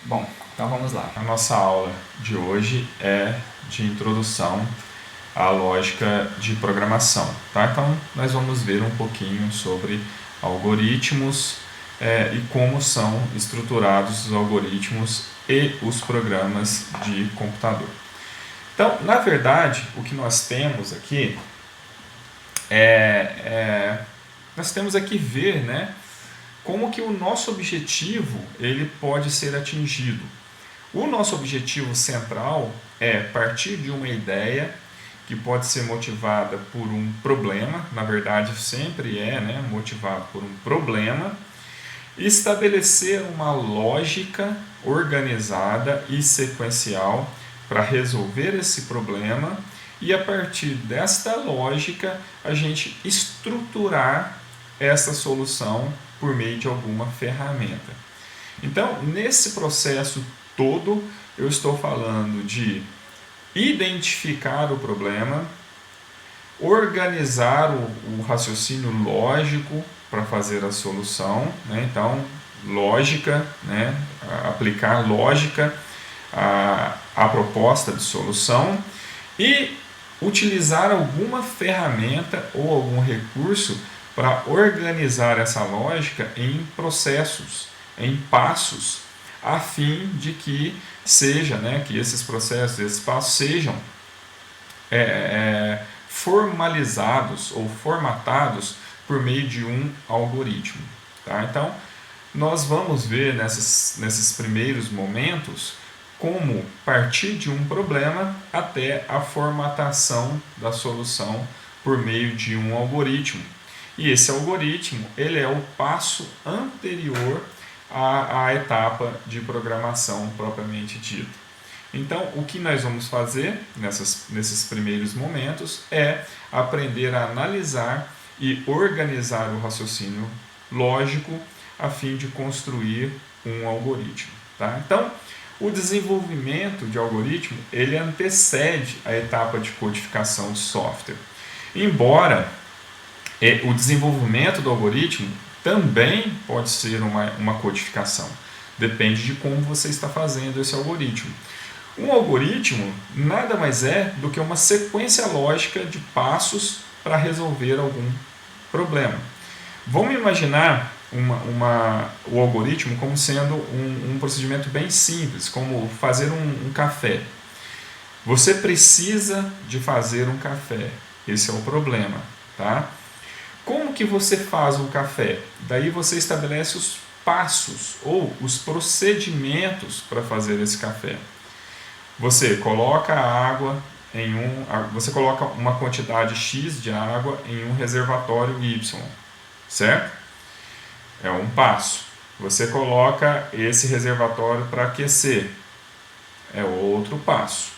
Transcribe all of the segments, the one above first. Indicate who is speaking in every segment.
Speaker 1: Bom, então vamos lá.
Speaker 2: A nossa aula de hoje é de introdução à lógica de programação, tá? Então, nós vamos ver um pouquinho sobre algoritmos e como são estruturados os algoritmos e os programas de computador. Então, na verdade, o que nós temos aqui nós temos aqui ver, né, como que o nosso objetivo ele pode ser atingido. O nosso objetivo central é partir de uma ideia que pode ser motivada por um problema, na verdade sempre é, né, motivado por um problema, e estabelecer uma lógica organizada e sequencial para resolver esse problema e a partir desta lógica a gente estruturar essa solução por meio de alguma ferramenta. Então, nesse processo todo, eu estou falando de identificar o problema, organizar o raciocínio lógico para fazer a solução, né? Então, lógica, né? Aplicar lógica à proposta de solução e utilizar alguma ferramenta ou algum recurso para organizar essa lógica em processos, em passos, a fim de que seja, né, que esses processos, esses passos sejam formalizados ou formatados por meio de um algoritmo. Tá? Então, nós vamos ver nesses primeiros momentos como partir de um problema até a formatação da solução por meio de um algoritmo. E esse algoritmo ele é o passo anterior à etapa de programação propriamente dita. Então, o que nós vamos fazer nesses primeiros momentos é aprender a analisar e organizar o raciocínio lógico a fim de construir um algoritmo. Tá? Então, o desenvolvimento de algoritmo ele antecede a etapa de codificação de software. Embora o desenvolvimento do algoritmo também pode ser uma codificação. Depende de como você está fazendo esse algoritmo. Um algoritmo nada mais é do que uma sequência lógica de passos para resolver algum problema. Vamos imaginar o algoritmo como sendo um procedimento bem simples, como fazer um café. Você precisa de fazer um café, esse é o problema, tá? Como que você faz um café? Daí você estabelece os passos ou os procedimentos para fazer esse café. Você coloca a água você coloca uma quantidade X de água em um reservatório Y, certo? É um passo. Você coloca esse reservatório para aquecer, é outro passo.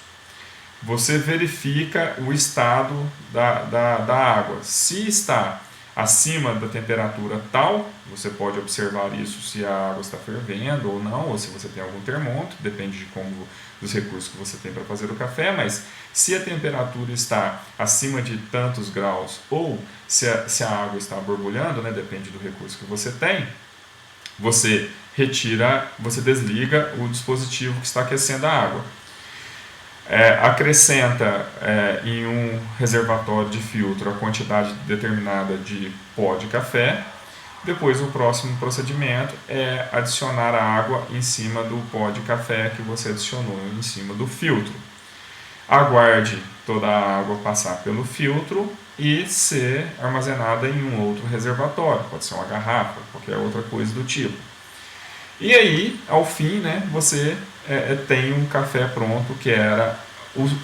Speaker 2: Você verifica o estado da água. Se está acima da temperatura tal, você pode observar isso se a água está fervendo ou não, ou se você tem algum termômetro, depende de como dos recursos que você tem para fazer o café, mas se a temperatura está acima de tantos graus ou se a água está borbulhando, né, depende do recurso que você tem, você você desliga o dispositivo que está aquecendo a água. Acrescenta em um reservatório de filtro a quantidade determinada de pó de café. Depois, o próximo procedimento é adicionar a água em cima do pó de café que você adicionou em cima do filtro. Aguarde toda a água passar pelo filtro e ser armazenada em um outro reservatório, pode ser uma garrafa, qualquer outra coisa do tipo. E aí, ao fim, né, você tem um café pronto, que era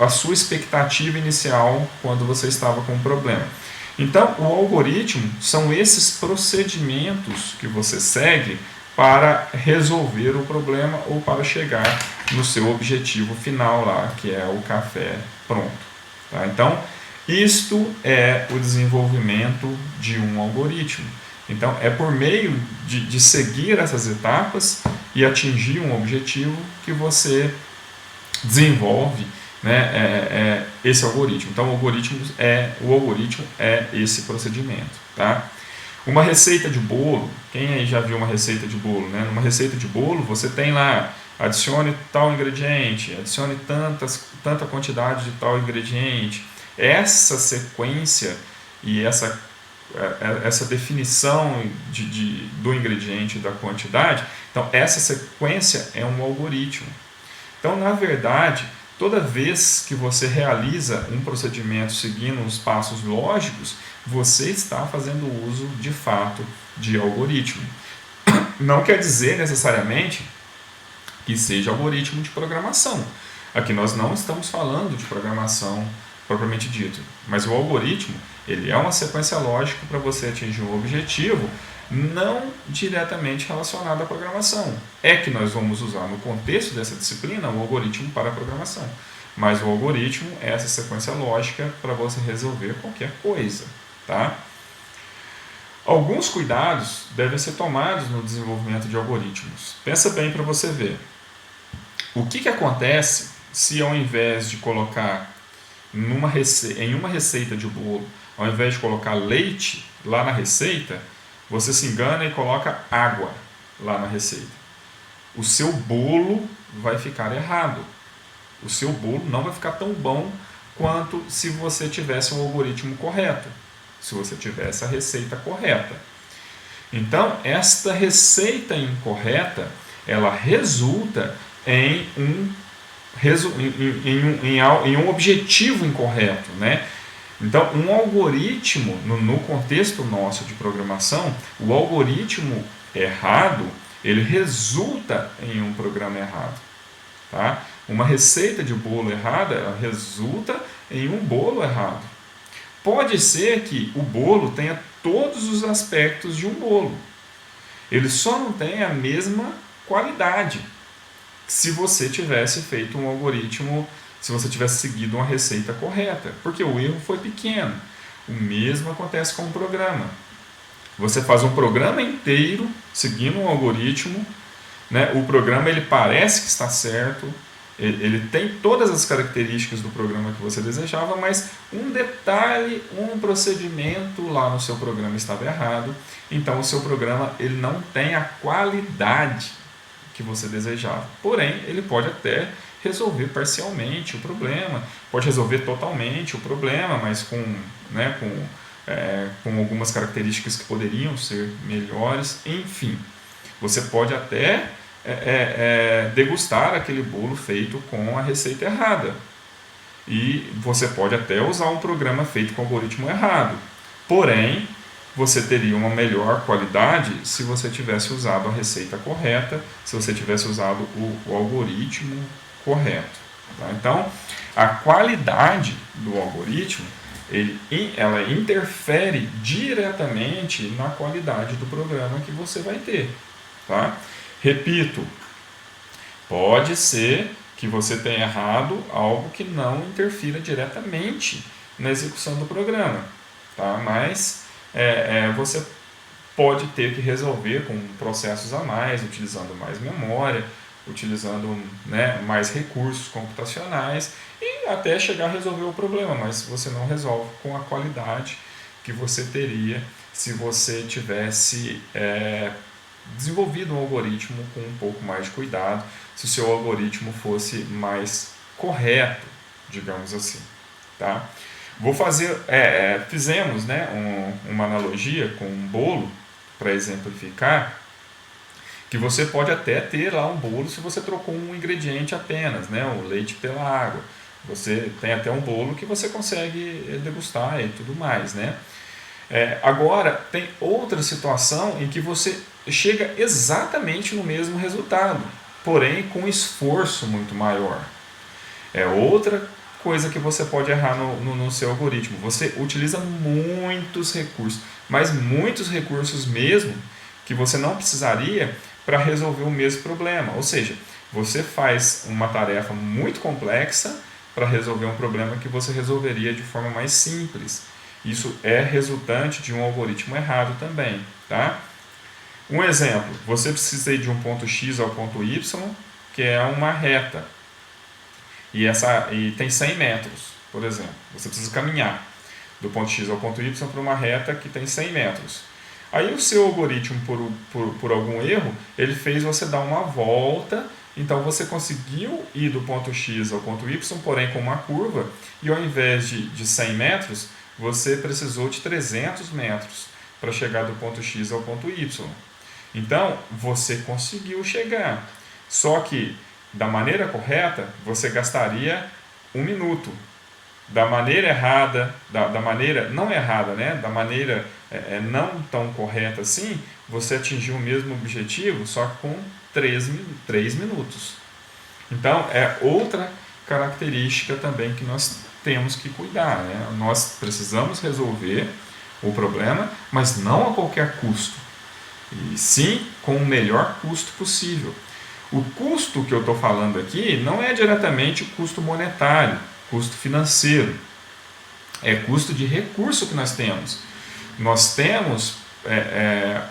Speaker 2: a sua expectativa inicial quando você estava com um problema. Então, o algoritmo são esses procedimentos que você segue para resolver o problema ou para chegar no seu objetivo final lá, que é o café pronto. Tá? Então, isto é o desenvolvimento de um algoritmo. Então, é por meio de seguir essas etapas e atingir um objetivo que você desenvolve, né, esse algoritmo. Então, o algoritmo é esse procedimento. Tá? Uma receita de bolo, quem aí já viu uma receita de bolo? Né? Numa receita de bolo, você tem lá adicione tal ingrediente, adicione tanta quantidade de tal ingrediente. Essa sequência e essa definição do ingrediente e da quantidade, então essa sequência é um algoritmo. Então, na verdade, toda vez que você realiza um procedimento seguindo os passos lógicos, você está fazendo uso de fato de algoritmo. Não quer dizer necessariamente que seja algoritmo de programação. Aqui nós não estamos falando de programação propriamente dito, mas o algoritmo ele é uma sequência lógica para você atingir um objetivo não diretamente relacionado à programação. É que nós vamos usar no contexto dessa disciplina o algoritmo para a programação, mas o algoritmo é essa sequência lógica para você resolver qualquer coisa, tá? Alguns cuidados devem ser tomados no desenvolvimento de algoritmos. Pensa bem para você ver. O que acontece se ao invés de colocar em uma receita de bolo, ao invés de colocar leite lá na receita, você se engana e coloca água lá na receita? O seu bolo vai ficar errado. O seu bolo não vai ficar tão bom quanto se você tivesse um algoritmo correto, se você tivesse a receita correta. Então, esta receita incorreta, ela resulta em um objetivo incorreto, né? Então, um algoritmo, no contexto nosso de programação, o algoritmo errado, ele resulta em um programa errado, tá? Uma receita de bolo errada, ela resulta em um bolo errado. Pode ser que o bolo tenha todos os aspectos de um bolo, ele só não tem a mesma qualidade. Se você tivesse feito um algoritmo, se você tivesse seguido uma receita correta, porque o erro foi pequeno. O mesmo acontece com o programa. Você faz um programa inteiro seguindo um algoritmo, né? O programa ele parece que está certo, ele tem todas as características do programa que você desejava, mas um detalhe, um procedimento lá no seu programa estava errado, então o seu programa ele não tem a qualidade que você desejava. Porém, ele pode até resolver parcialmente o problema, pode resolver totalmente o problema, mas com algumas características que poderiam ser melhores. Enfim, você pode até degustar aquele bolo feito com a receita errada. E você pode até usar um programa feito com o algoritmo errado. Porém, você teria uma melhor qualidade se você tivesse usado a receita correta, se você tivesse usado o algoritmo correto. Tá? Então, a qualidade do algoritmo, ela interfere diretamente na qualidade do programa que você vai ter. Tá? Repito, pode ser que você tenha errado algo que não interfira diretamente na execução do programa, tá? Mas você pode ter que resolver com processos a mais, utilizando mais memória, utilizando, né, mais recursos computacionais e até chegar a resolver o problema, mas você não resolve com a qualidade que você teria se você tivesse desenvolvido um algoritmo com um pouco mais de cuidado, se o seu algoritmo fosse mais correto, digamos assim, tá? Fizemos, né, uma analogia com um bolo para exemplificar, que você pode até ter lá um bolo se você trocou um ingrediente apenas, né, o leite pela água. Você tem até um bolo que você consegue degustar e tudo mais, né? Agora, tem outra situação em que você chega exatamente no mesmo resultado, porém com esforço muito maior. É outra coisa que você pode errar no seu algoritmo. Você utiliza muitos recursos, mas muitos recursos mesmo, que você não precisaria para resolver o mesmo problema. Ou seja, você faz uma tarefa muito complexa para resolver um problema que você resolveria de forma mais simples. Isso é resultante de um algoritmo errado também, tá? Um exemplo, você precisa ir de um ponto X ao ponto Y, que é uma reta, e tem 100 metros, por exemplo. Você precisa caminhar do ponto X ao ponto Y para uma reta que tem 100 metros. Aí o seu algoritmo, por algum erro, ele fez você dar uma volta Então você conseguiu ir do ponto X ao ponto Y, porém com uma curva, e ao invés de 100 metros, você precisou de 300 metros para chegar do ponto X ao ponto Y. Então você conseguiu chegar, só que da maneira correta você gastaria 1 minuto. Da maneira errada, da maneira não errada, né? Da maneira não tão correta assim, você atingiu o mesmo objetivo, só que com 3 minutos. Então, é outra característica também que nós temos que cuidar, né? Nós precisamos resolver o problema, mas não a qualquer custo, e sim com o melhor custo possível. O custo que eu estou falando aqui não é diretamente o custo monetário, custo financeiro, é custo de recurso que nós temos. Nós temos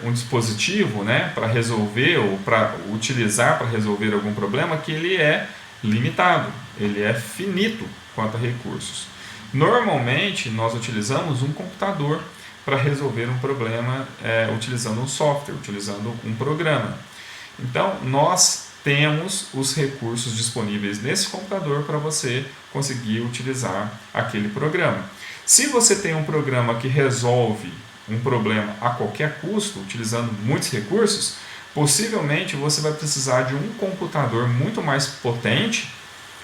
Speaker 2: um dispositivo, né, para resolver ou para utilizar para resolver algum problema que ele é limitado, ele é finito quanto a recursos. Normalmente nós utilizamos um computador para resolver um problema utilizando um software, utilizando um programa. Então nós temos os recursos disponíveis nesse computador para você conseguir utilizar aquele programa. Se você tem um programa que resolve um problema a qualquer custo, utilizando muitos recursos, possivelmente você vai precisar de um computador muito mais potente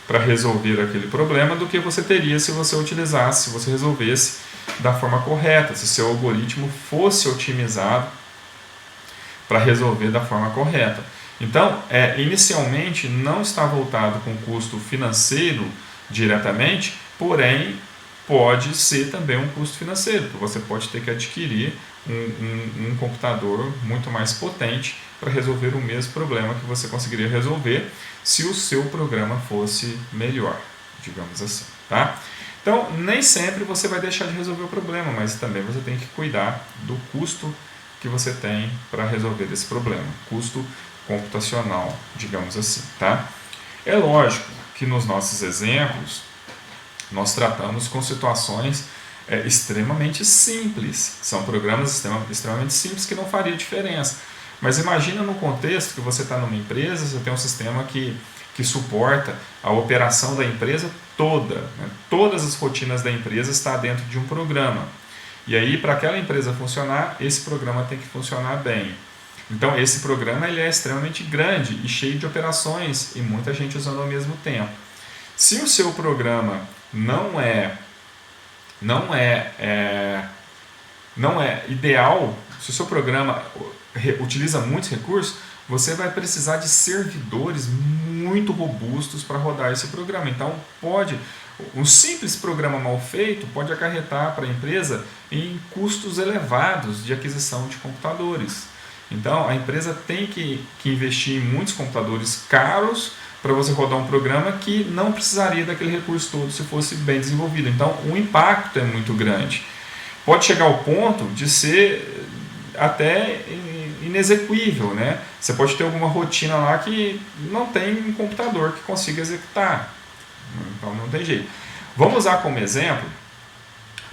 Speaker 2: para resolver aquele problema do que você teria se você utilizasse, se você resolvesse da forma correta, se seu algoritmo fosse otimizado para resolver da forma correta. Então, inicialmente não está voltado com custo financeiro diretamente, porém pode ser também um custo financeiro, porque você pode ter que adquirir um computador muito mais potente para resolver o mesmo problema que você conseguiria resolver se o seu programa fosse melhor, digamos assim, tá? Então, nem sempre você vai deixar de resolver o problema, mas também você tem que cuidar do custo que você tem para resolver esse problema, custo computacional, digamos assim, tá? É lógico que nos nossos exemplos nós tratamos com situações extremamente simples, são programas extremamente simples que não faria diferença, mas imagina no contexto que você está numa empresa, você tem um sistema que suporta a operação da empresa toda, né? Todas as rotinas da empresa estão dentro de um programa, e aí para aquela empresa funcionar, esse programa tem que funcionar bem. Então esse programa ele é extremamente grande e cheio de operações e muita gente usando ao mesmo tempo. Se o seu programa não é ideal, se o seu programa utiliza muitos recursos, você vai precisar de servidores muito robustos para rodar esse programa. Então um simples programa mal feito pode acarretar para a empresa em custos elevados de aquisição de computadores. Então a empresa tem que investir em muitos computadores caros para você rodar um programa que não precisaria daquele recurso todo se fosse bem desenvolvido. Então o impacto é muito grande. Pode chegar ao ponto de ser até inexequível, né? Você pode ter alguma rotina lá que não tem um computador que consiga executar. Então não tem jeito. Vamos usar como exemplo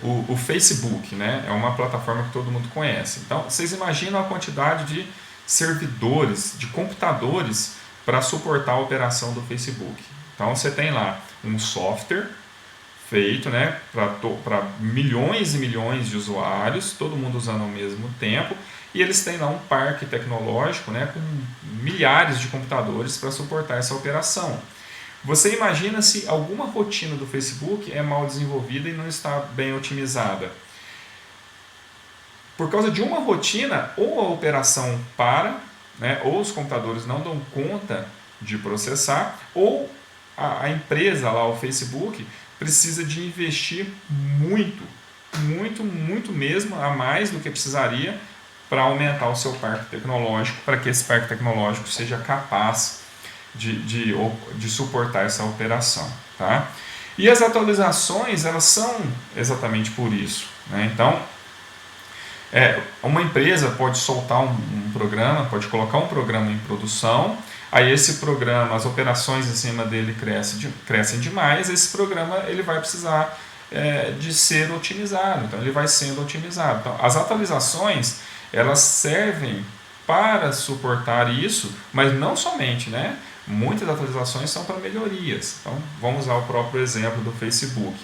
Speaker 2: o Facebook, né? É uma plataforma que todo mundo conhece. Então vocês imaginam a quantidade de servidores, de computadores para suportar a operação do Facebook. Então você tem lá um software feito, né, para milhões e milhões de usuários, todo mundo usando ao mesmo tempo, e eles têm lá um parque tecnológico, né, com milhares de computadores para suportar essa operação. Você imagina se alguma rotina do Facebook é mal desenvolvida e não está bem otimizada. Por causa de uma rotina, ou a operação para, né, ou os computadores não dão conta de processar, ou a empresa lá, o Facebook, precisa de investir muito mesmo, a mais do que precisaria para aumentar o seu parque tecnológico, para que esse parque tecnológico seja capaz de suportar essa operação, tá? E as atualizações, elas são exatamente por isso, né? Então, uma empresa pode soltar um programa, pode colocar um programa em produção, aí esse programa, as operações em cima dele crescem demais, esse programa ele vai precisar de ser otimizado, então ele vai sendo otimizado. Então, as atualizações, elas servem para suportar isso, mas não somente, né? Muitas atualizações são para melhorias. Então, vamos usar o próprio exemplo do Facebook.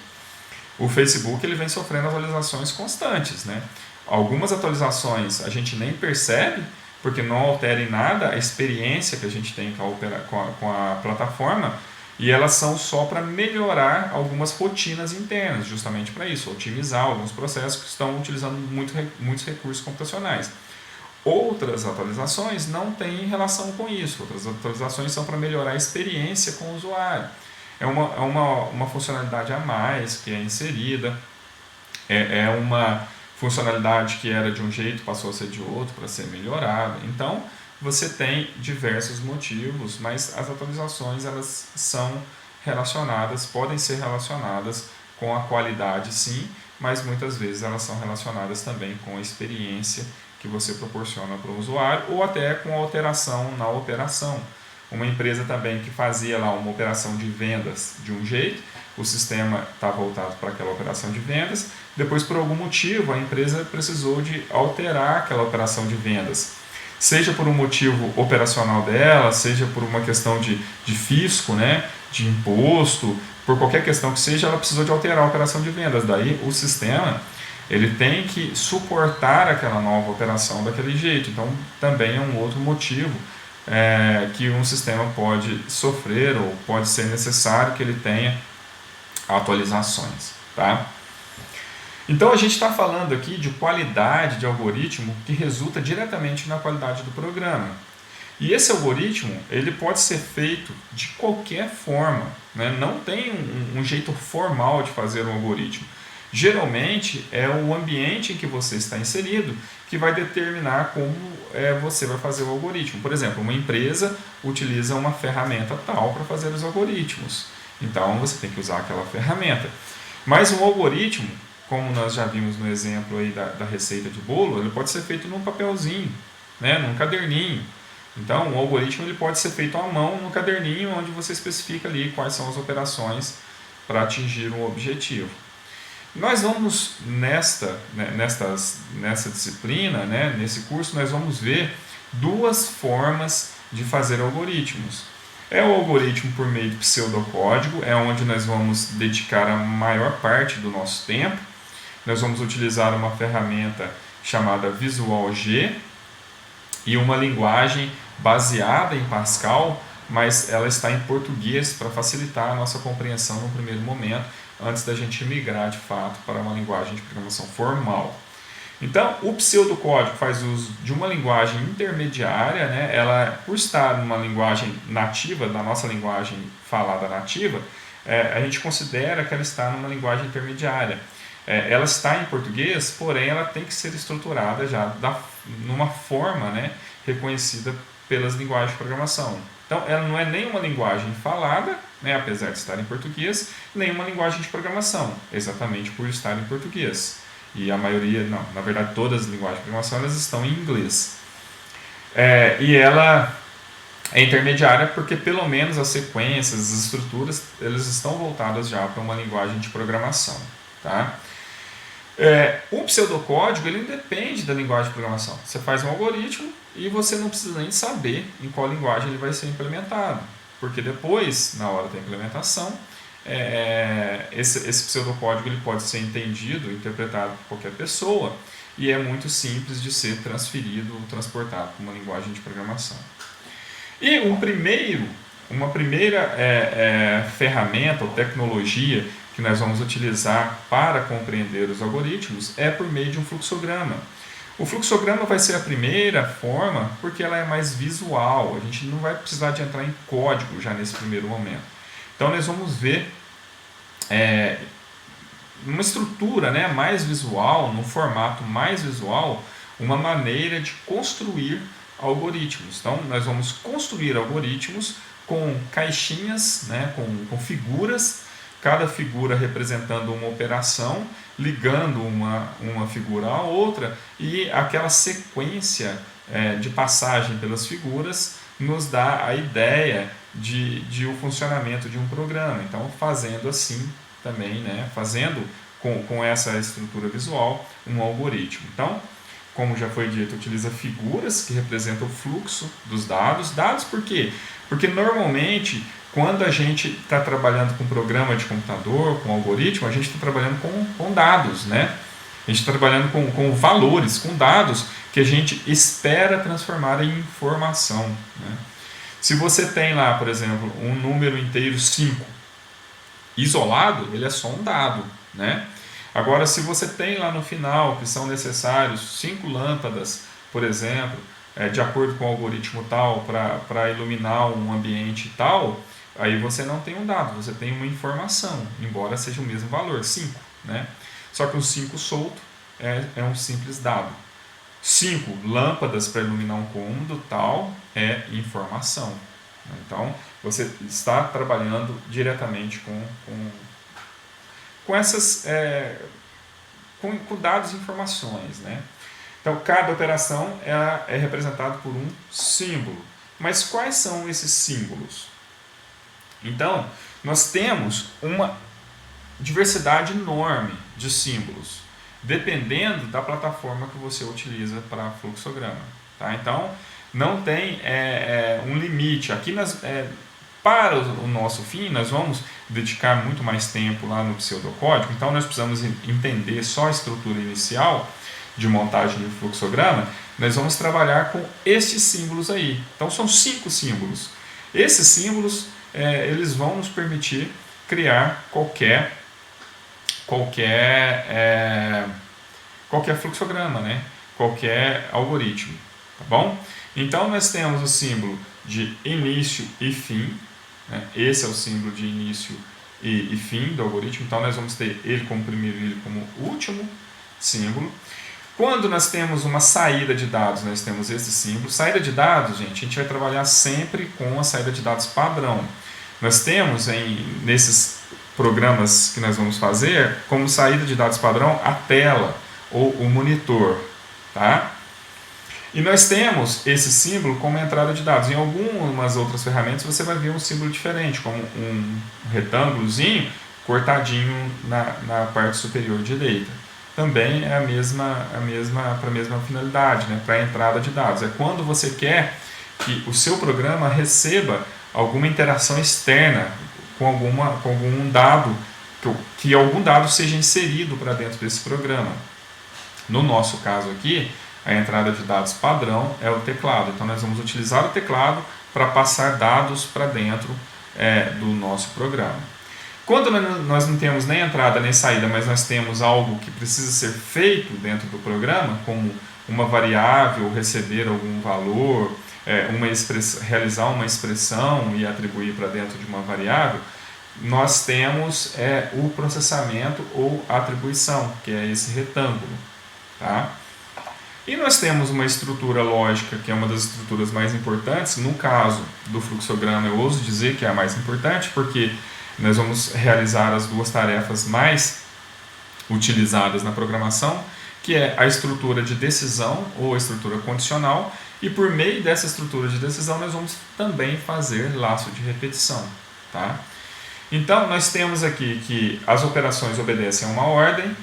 Speaker 2: O Facebook ele vem sofrendo atualizações constantes, né? Algumas atualizações a gente nem percebe, porque não altera em nada a experiência que a gente tem com a plataforma, e elas são só para melhorar algumas rotinas internas, justamente para isso, otimizar alguns processos que estão utilizando muitos recursos computacionais. Outras atualizações não têm relação com isso, outras atualizações são para melhorar a experiência com o usuário. É uma funcionalidade a mais que é inserida, é uma funcionalidade que era de um jeito, passou a ser de outro para ser melhorada. Então, você tem diversos motivos, mas as atualizações elas são relacionadas, podem ser relacionadas com a qualidade sim, mas muitas vezes elas são relacionadas também com a experiência que você proporciona para o usuário ou até com alteração na operação. Uma empresa também que fazia lá uma operação de vendas de um jeito, o sistema está voltado para aquela operação de vendas, depois por algum motivo a empresa precisou de alterar aquela operação de vendas. Seja por um motivo operacional dela, seja por uma questão de fisco, né, de imposto, por qualquer questão que seja, ela precisou de alterar a operação de vendas. Daí o sistema ele tem que suportar aquela nova operação daquele jeito. Então também é um outro motivo que um sistema pode sofrer ou pode ser necessário que ele tenha atualizações, tá? Então a gente está falando aqui de qualidade de algoritmo que resulta diretamente na qualidade do programa. E esse algoritmo ele pode ser feito de qualquer forma, né? Não tem um jeito formal de fazer um algoritmo. Geralmente é o ambiente em que você está inserido que vai determinar como você vai fazer o algoritmo. Por exemplo, uma empresa utiliza uma ferramenta tal para fazer os algoritmos. Então você tem que usar aquela ferramenta. Mas um algoritmo, como nós já vimos no exemplo aí da receita de bolo, ele pode ser feito num papelzinho, né, num caderninho. Então, um algoritmo ele pode ser feito à mão no caderninho, onde você especifica ali quais são as operações para atingir um objetivo. Nós vamos nessa disciplina, né, nesse curso, nós vamos ver duas formas de fazer algoritmos. É o algoritmo por meio de pseudocódigo, é onde nós vamos dedicar a maior parte do nosso tempo. Nós vamos utilizar uma ferramenta chamada Visual G e uma linguagem baseada em Pascal, mas ela está em português para facilitar a nossa compreensão no primeiro momento, antes da gente migrar de fato para uma linguagem de programação formal. Então, o pseudocódigo faz uso de uma linguagem intermediária, né? Ela, por estar numa linguagem nativa, da nossa linguagem falada nativa, a gente considera que ela está numa linguagem intermediária. Ela está em português, porém ela tem que ser estruturada já numa forma, né, reconhecida pelas linguagens de programação. Então, ela não é nem uma linguagem falada, né, apesar de estar em português, nem uma linguagem de programação, exatamente por estar em português. E a maioria, não, na verdade todas as linguagens de programação elas estão em inglês. E ela é intermediária porque pelo menos as sequências, as estruturas, elas estão voltadas já para uma linguagem de programação. Tá? O pseudocódigo ele depende da linguagem de programação. Você faz um algoritmo e você não precisa nem saber em qual linguagem ele vai ser implementado, porque depois, na hora da implementação, esse pseudocódigo ele pode ser entendido, interpretado por qualquer pessoa e é muito simples de ser transferido ou transportado para uma linguagem de programação. E uma primeira ferramenta ou tecnologia que nós vamos utilizar para compreender os algoritmos é por meio de um fluxograma. O fluxograma vai ser a primeira forma porque ela é mais visual, a gente não vai precisar de entrar em código já nesse primeiro momento. Então nós vamos ver uma estrutura, né, mais visual, num formato mais visual, uma maneira de construir algoritmos. Então nós vamos construir algoritmos com caixinhas, né, com figuras, cada figura representando uma operação, ligando uma figura à outra, e aquela sequência de passagem pelas figuras nos dá a ideia de o funcionamento de um programa. Então, fazendo assim também, né, fazendo com essa estrutura visual um algoritmo. Então, como já foi dito, utiliza figuras que representam o fluxo dos dados. Dados por quê? Porque normalmente, quando a gente está trabalhando com programa de computador, com algoritmo, a gente está trabalhando com dados, né? A gente está trabalhando com valores, com dados que a gente espera transformar em informação, né? Se você tem lá, por exemplo, um número inteiro 5 isolado, ele é só um dado, né? Agora, se você tem lá no final que são necessários 5 lâmpadas, por exemplo, de acordo com o algoritmo tal, para iluminar um ambiente tal, aí você não tem um dado, você tem uma informação, embora seja o mesmo valor, 5, né? Só que o 5 solto é um simples dado. 5 lâmpadas para iluminar um cômodo tal é informação. Então, você está trabalhando diretamente com essas com dados e informações, né? Então, cada operação é representada por um símbolo. Mas quais são esses símbolos? Então, nós temos uma diversidade enorme de símbolos, dependendo da plataforma que você utiliza para fluxograma. Tá? Então, não tem um limite. Aqui para o nosso fim, nós vamos dedicar muito mais tempo lá no pseudocódigo, então nós precisamos entender só a estrutura inicial de montagem de fluxograma. Nós vamos trabalhar com estes símbolos aí. Então são 5 símbolos. Esses símbolos eles vão nos permitir criar qualquer fluxograma, né? Qualquer algoritmo, tá bom? Então nós temos o símbolo de início e fim, né? Esse é o símbolo de início e fim do algoritmo, então nós vamos ter ele como primeiro e ele como último símbolo. Quando nós temos uma saída de dados, nós temos esse símbolo. Saída de dados, gente, a gente vai trabalhar sempre com a saída de dados padrão. Nós temos nesses programas que nós vamos fazer, como saída de dados padrão, a tela ou o monitor, tá? E nós temos esse símbolo como entrada de dados. Em algumas outras ferramentas você vai ver um símbolo diferente, como um retângulozinho cortadinho na parte superior direita. Também é para a mesma finalidade, né? Para a entrada de dados. É quando você quer que o seu programa receba alguma interação externa com algum dado, que algum dado seja inserido para dentro desse programa. No nosso caso aqui, a entrada de dados padrão é o teclado. Então nós vamos utilizar o teclado para passar dados para dentro do nosso programa. Quando nós não temos nem entrada nem saída, mas nós temos algo que precisa ser feito dentro do programa, como uma variável, receber algum valor, realizar uma expressão e atribuir para dentro de uma variável, nós temos o processamento ou atribuição, que é esse retângulo. Tá? E nós temos uma estrutura lógica, que é uma das estruturas mais importantes. No caso do fluxograma, eu ouso dizer que é a mais importante, porque nós vamos realizar as duas tarefas mais utilizadas na programação, que é a estrutura de decisão ou a estrutura condicional, e por meio dessa estrutura de decisão nós vamos também fazer laço de repetição. Tá? Então nós temos aqui que as operações obedecem a uma ordem,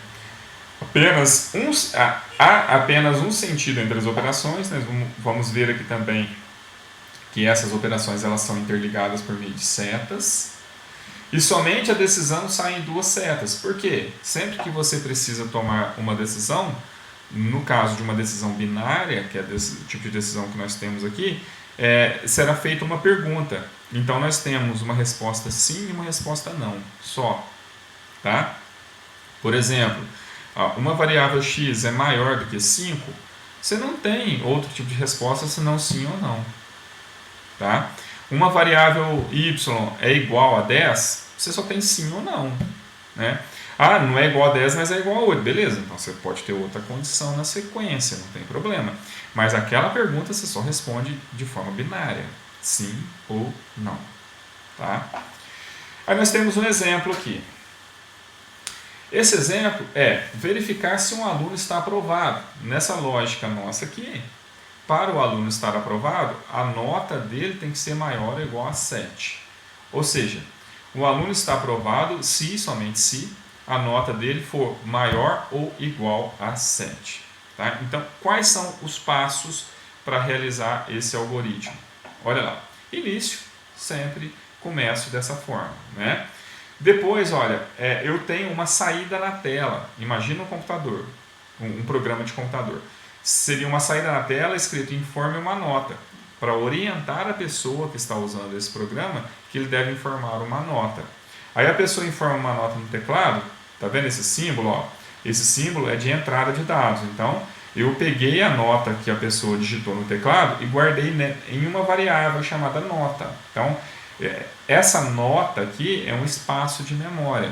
Speaker 2: há apenas um sentido entre as operações. Nós vamos ver aqui também que essas operações elas são interligadas por meio de setas. E somente a decisão sai em 2 setas. Por quê? Sempre que você precisa tomar uma decisão, no caso de uma decisão binária, que é desse tipo de decisão que nós temos aqui, será feita uma pergunta. Então nós temos uma resposta sim e uma resposta não, só. Tá? Por exemplo, uma variável x é maior do que 5, você não tem outro tipo de resposta senão sim ou não. Tá? Uma variável y é igual a 10, você só tem sim ou não. Né? Não é igual a 10, mas é igual a 8. Beleza, então você pode ter outra condição na sequência, não tem problema. Mas aquela pergunta você só responde de forma binária, sim ou não. Tá? Aí nós temos um exemplo aqui. Esse exemplo é verificar se um aluno está aprovado. Nessa lógica nossa aqui, para o aluno estar aprovado, a nota dele tem que ser maior ou igual a 7. Ou seja, o aluno está aprovado se, somente se, a nota dele for maior ou igual a 7. Tá? Então, quais são os passos para realizar esse algoritmo? Olha lá, início, sempre começo dessa forma, né? Depois, olha, eu tenho uma saída na tela. Imagina um computador, um programa de computador. Seria uma saída na tela escrito informe uma nota, para orientar a pessoa que está usando esse programa que ele deve informar uma nota. Aí a pessoa informa uma nota no teclado, tá vendo esse símbolo? Ó? Esse símbolo é de entrada de dados. Então, eu peguei a nota que a pessoa digitou no teclado e guardei em uma variável chamada nota. Então, essa nota aqui é um espaço de memória.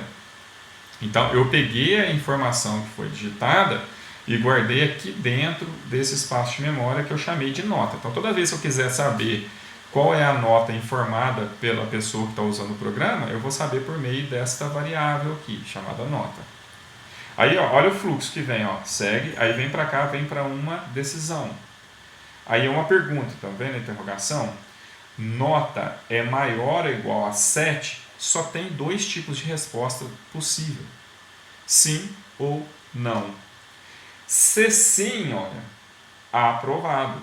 Speaker 2: Então, eu peguei a informação que foi digitada e guardei aqui dentro desse espaço de memória que eu chamei de nota. Então, toda vez que eu quiser saber qual é a nota informada pela pessoa que está usando o programa, eu vou saber por meio desta variável aqui, chamada nota. Aí, ó, olha o fluxo que vem, ó, segue, aí vem para cá, vem para uma decisão. Aí é uma pergunta, estão vendo a interrogação? Nota é maior ou igual a 7, só tem dois tipos de resposta possível. Sim ou não. Se sim, olha, aprovado.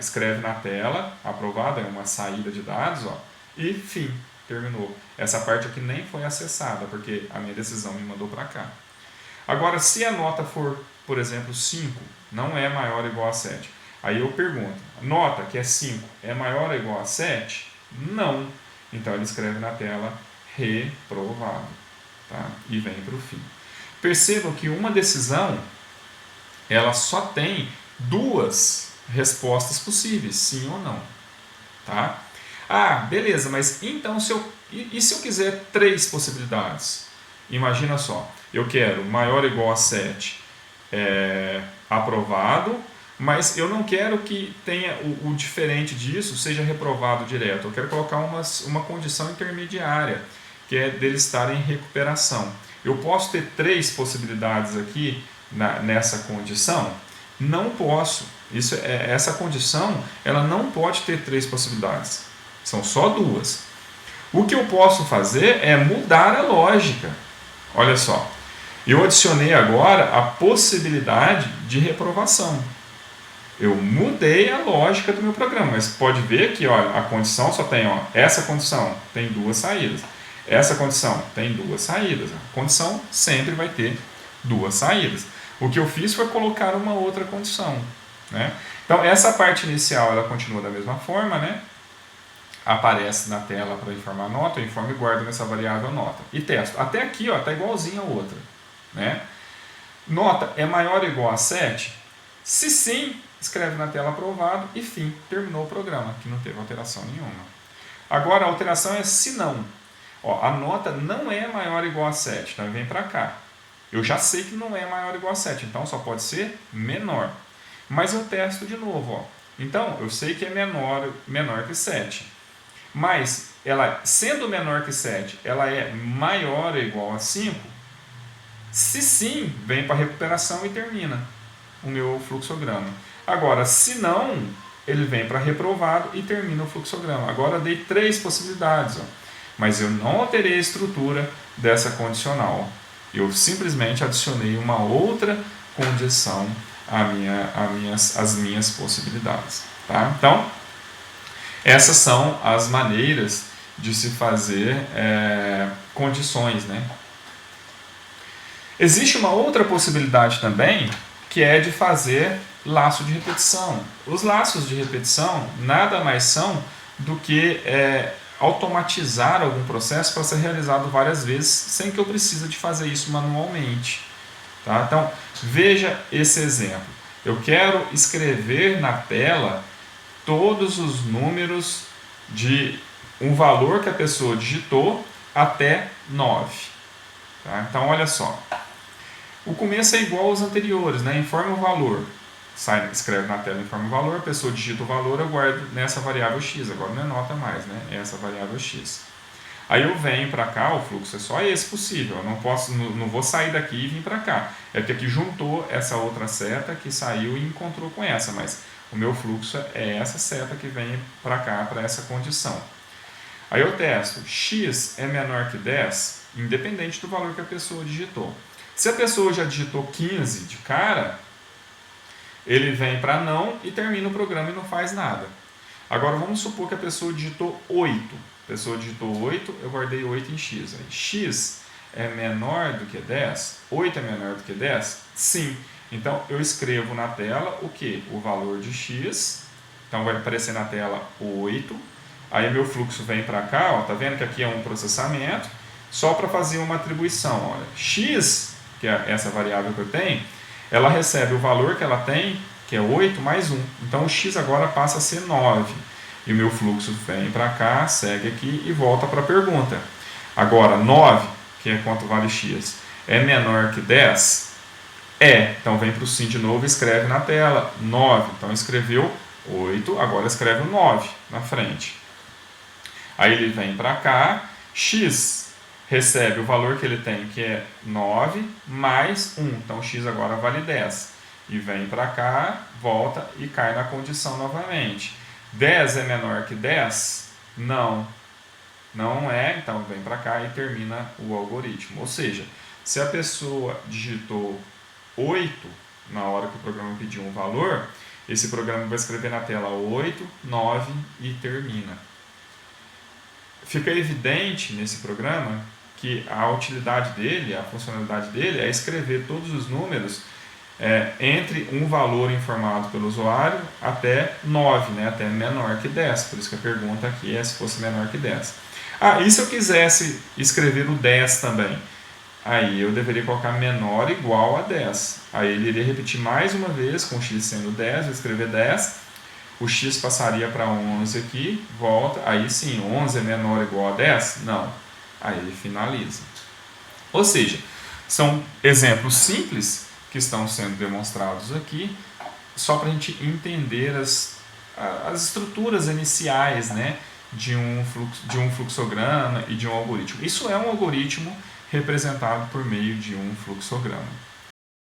Speaker 2: Escreve na tela, aprovado, é uma saída de dados, ó, e fim, terminou. Essa parte aqui nem foi acessada, porque a minha decisão me mandou para cá. Agora, se a nota for, por exemplo, 5, não é maior ou igual a 7. Aí eu pergunto, nota que é 5 é maior ou igual a 7? Não. Então ele escreve na tela reprovado. Tá? E vem para o fim. Percebam que uma decisão ela só tem duas respostas possíveis, sim ou não. Tá? Ah, beleza, mas então se eu quiser 3 possibilidades? Imagina só, eu quero maior ou igual a 7 aprovado, mas eu não quero que tenha o diferente disso seja reprovado direto. Eu quero colocar uma condição intermediária, que é dele estar em recuperação. Eu posso ter 3 possibilidades aqui nessa condição? Não posso. Essa condição ela não pode ter 3 possibilidades. São só 2. O que eu posso fazer é mudar a lógica. Olha só. Eu adicionei agora a possibilidade de reprovação. Eu mudei a lógica do meu programa, mas pode ver que olha, a condição só tem, essa condição tem 2 saídas. Essa condição tem 2 saídas. A condição sempre vai ter 2 saídas. O que eu fiz foi colocar uma outra condição. Né? Então, essa parte inicial ela continua da mesma forma, né? Aparece na tela para informar a nota, eu informo e guardo nessa variável nota. E testo. Até aqui está igualzinho a outra. Né? Nota é maior ou igual a 7? Se sim, escreve na tela aprovado e fim, terminou o programa, que não teve alteração nenhuma. Agora a alteração é se não. A nota não é maior ou igual a 7, então vem para cá. Eu já sei que não é maior ou igual a 7, então só pode ser menor. Mas eu testo de novo. Então eu sei que é menor que 7. Mas ela sendo menor que 7, ela é maior ou igual a 5? Se sim, vem para recuperação e termina o meu fluxograma. Agora, se não, ele vem para reprovado e termina o fluxograma. Agora eu dei 3 possibilidades, mas eu não alterei a estrutura dessa condicional. Eu simplesmente adicionei uma outra condição às minhas possibilidades. Tá? Então, essas são as maneiras de se fazer condições. Né? Existe uma outra possibilidade também, que é de fazer laço de repetição. Os laços de repetição nada mais são do que automatizar algum processo para ser realizado várias vezes sem que eu precise de fazer isso manualmente. Tá? Então, veja esse exemplo. Eu quero escrever na tela todos os números de um valor que a pessoa digitou até 9. Tá? Então, olha só. O começo é igual aos anteriores, né? Informa o valor. Escreve na tela, informa o valor, a pessoa digita o valor, eu guardo nessa variável x. Agora não é nota mais, né? É essa variável x. Aí eu venho para cá, o fluxo é só esse possível. Eu não vou sair daqui e vir para cá. É porque aqui juntou essa outra seta que saiu e encontrou com essa, mas o meu fluxo é essa seta que vem para cá, para essa condição. Aí eu testo, x é menor que 10, independente do valor que a pessoa digitou. Se a pessoa já digitou 15 de cara, Ele vem para não e termina o programa e não faz nada. Agora vamos supor que a pessoa digitou 8. A pessoa digitou 8, eu guardei 8 em x. X é menor do que 10? 8 é menor do que 10? Sim. Então eu escrevo na tela o que? O valor de x. Então vai aparecer na tela 8. Aí meu fluxo vem para cá, ó, tá vendo que aqui é um processamento, só para fazer uma atribuição. Olha, x, que é essa variável que eu tenho, ela recebe o valor que ela tem, que é 8 mais 1. Então o x agora passa a ser 9. E o meu fluxo vem para cá, segue aqui e volta para a pergunta. Agora, 9, que é quanto vale x, é menor que 10? É. Então vem para o sim de novo e escreve na tela 9. Então escreveu 8, agora escreve o 9 na frente. Aí ele vem para cá, x recebe o valor que ele tem, que é 9, mais 1. Então x agora vale 10. E vem para cá, volta e cai na condição novamente. 10 é menor que 10? Não. Não é, então vem para cá e termina o algoritmo. Ou seja, se a pessoa digitou 8 na hora que o programa pediu um valor, esse programa vai escrever na tela 8, 9 e termina. Fica evidente nesse programa que a utilidade dele, a funcionalidade dele é escrever todos os números entre um valor informado pelo usuário até 9, né, até menor que 10. Por isso que a pergunta aqui é se fosse menor que 10. E se eu quisesse escrever o 10 também? Aí eu deveria colocar menor ou igual a 10. Aí ele iria repetir mais uma vez, com x sendo 10, vou escrever 10. O x passaria para 11 aqui, volta. Aí sim, 11 é menor ou igual a 10? Não. Aí ele finaliza. Ou seja, são exemplos simples que estão sendo demonstrados aqui, só para a gente entender as estruturas iniciais, né, de um fluxograma e de um algoritmo. Isso é um algoritmo representado por meio de um fluxograma.